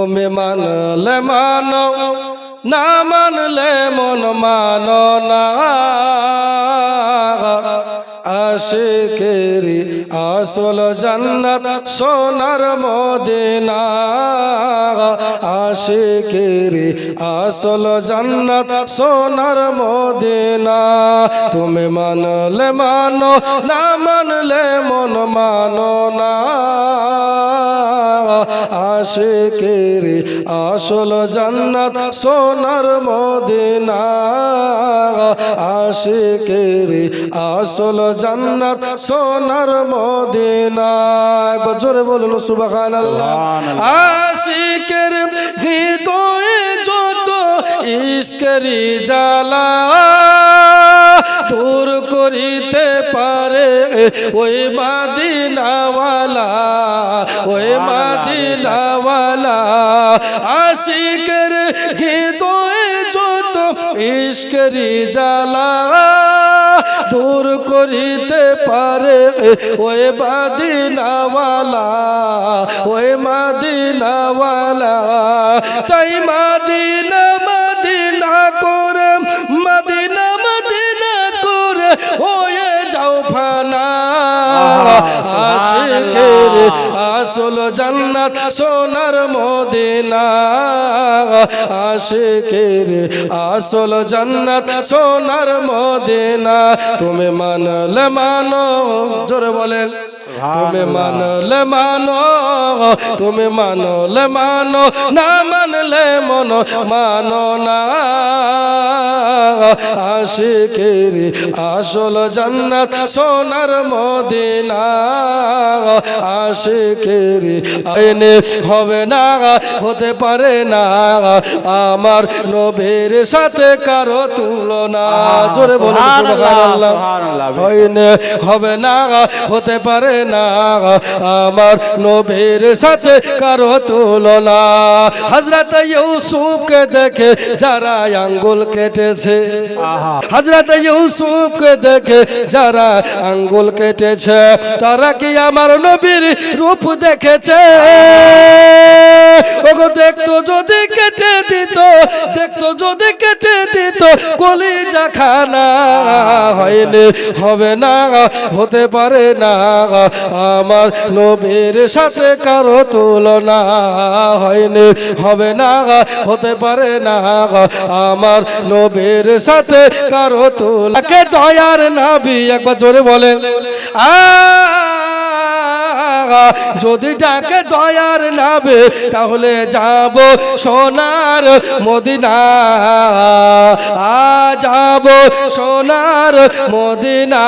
তুমি মানলে মানো না মানলে মন মানো না আশিকেরি আসল জান্নাত সোনার মদিনা আশিকেরি আসল জান্নাত সোনার মদিনা তুমি মানলে মানো না মানলে মন মানো না আশিকেরি আসল জান্নাত সোনার মদিনা আশিকেরি আসল জান্নাত সোনার মদিনা জোরে বলুন সুবহানাল্লাহ আশিকের হৃদয়ে যত ইশকেরি জ্বালা দূর করিতে পারে ওই মদিনাওয়ালা ওই মদিনাওয়ালা আশিকের হৃদয়ে যত ইশকেরি জ্বালা দূর করিতে পারে ওই মদিনাওয়ালা ওই মদিনাওয়ালা তাই মদিনা মদিনা করে মদিনা মদিনা করে হয়ে যাও ফানা আশিকের আসল জান্নাত সোনার মদিনা আশিকের আসল জান্নাত সোনার মদিনা তুমি মানলে মানো জোরে বলেন তুমি মানলে মানো তুমি মানলে মানো না মানলে মন মানো না আশিকের আসল জান্নাত সোনার মদিনা আশিকের আইনে হবে না হতে পারে না আমার নবীর সাথে কারো তুলনা জোরে বলুন সুবহানাল্লাহ আইনে হবে না হতে পারে না আমার নবীর সাথে কারো তুলনা হযরত ইউসুফকে দেখে যারা আঙ্গুল কেটেছে হযরত ইউসুফকে দেখে যারা আঙ্গুল কেটেছে তারা কি আমার নবীর রূপ দেখেছে ওগো দেখতো যদি কেটে দিত দেখতো যদি কেটে দিত কলিজা খানা হয়নি হবে না হতে পারে না আমার নবীর সাথে কারো তুলনা হয়নি হবে না হতে পারে না আমার নবীর সাথে কারো তুলনা কে দয়ার নবী একবার জোরে বলেন যদি ডাকে দয়ার নবী তাহলে যাব সোনার মদিনা যাব সোনার মদিনা।